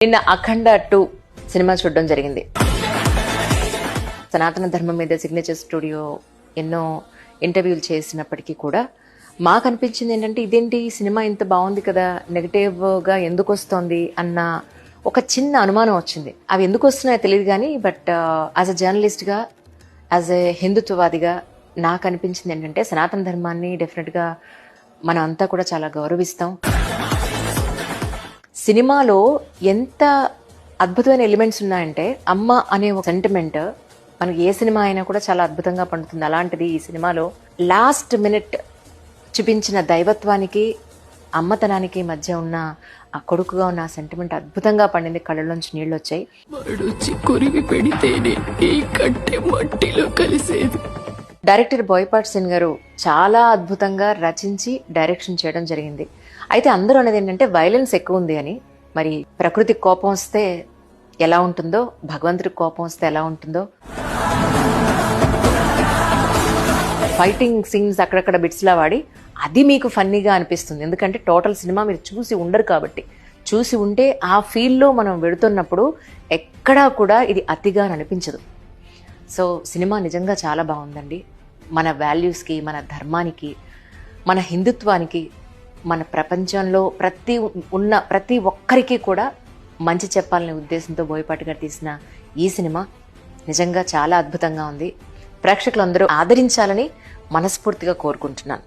నిన్న అఖండ 2 సినిమా చూడడం జరిగింది. సనాతన ధర్మం మీద సిగ్నేచర్ స్టూడియో ఎన్నో ఇంటర్వ్యూలు చేసినప్పటికీ కూడా మాకు అనిపించింది ఏంటంటే ఇదేంటి సినిమా ఇంత బాగుంది కదా, నెగటివ్గా ఎందుకు వస్తుంది అన్న ఒక చిన్న అనుమానం వచ్చింది. అవి ఎందుకు వస్తున్నాయో తెలియదు కానీ బట్ యాజ్ అ జర్నలిస్ట్గా, యాజ్ ఎ హిందుత్వవాదిగా నాకు అనిపించింది ఏంటంటే సనాతన ధర్మాన్ని డెఫినెట్గా మనం అంతా కూడా చాలా గౌరవిస్తాం. సినిమాలో ఎంత అద్భుతమైన ఎలిమెంట్స్ ఉన్నాయంటే అమ్మ అనే ఒక సెంటిమెంట్ మనకి ఏ సినిమా అయినా కూడా చాలా అద్భుతంగా పండుతుంది. అలాంటిది ఈ సినిమాలో లాస్ట్ మినిట్ చూపించిన దైవత్వానికి అమ్మతనానికి మధ్య ఉన్న ఆ కొడుకుగా ఉన్న ఆ సెంటిమెంట్ అద్భుతంగా పండింది. కళ్ళలోంచి నీళ్ళు వచ్చాయి. డైరెక్టర్ బోయపాటి శ్రీను గారు చాలా అద్భుతంగా రచించి డైరెక్షన్ చేయడం జరిగింది. అయితే అందరూ అనేది ఏంటంటే వైలెన్స్ ఎక్కువ ఉంది అని. మరి ప్రకృతికి కోపం వస్తే ఎలా ఉంటుందో, భగవంతుడికి కోపం వస్తే ఎలా ఉంటుందో, ఫైటింగ్ సీన్స్ అక్కడక్కడ బిట్స్లా వాడి అది మీకు ఫన్నీగా అనిపిస్తుంది. ఎందుకంటే టోటల్ సినిమా మీరు చూసి ఉండరు కాబట్టి. చూసి ఉంటే ఆ ఫీల్లో మనం వెళుతున్నప్పుడు ఎక్కడా కూడా ఇది అతిగా అనిపించదు. సో సినిమా నిజంగా చాలా బాగుందండి. మన వాల్యూస్కి, మన ధర్మానికి, మన హిందుత్వానికి, మన ప్రపంచంలో ప్రతి ఒక్కరికి కూడా మంచి చెప్పాలనే ఉద్దేశంతో బోయపాటి గారు తీసిన ఈ సినిమా నిజంగా చాలా అద్భుతంగా ఉంది. ప్రేక్షకులందరూ ఆదరించాలని మనస్ఫూర్తిగా కోరుకుంటున్నాను.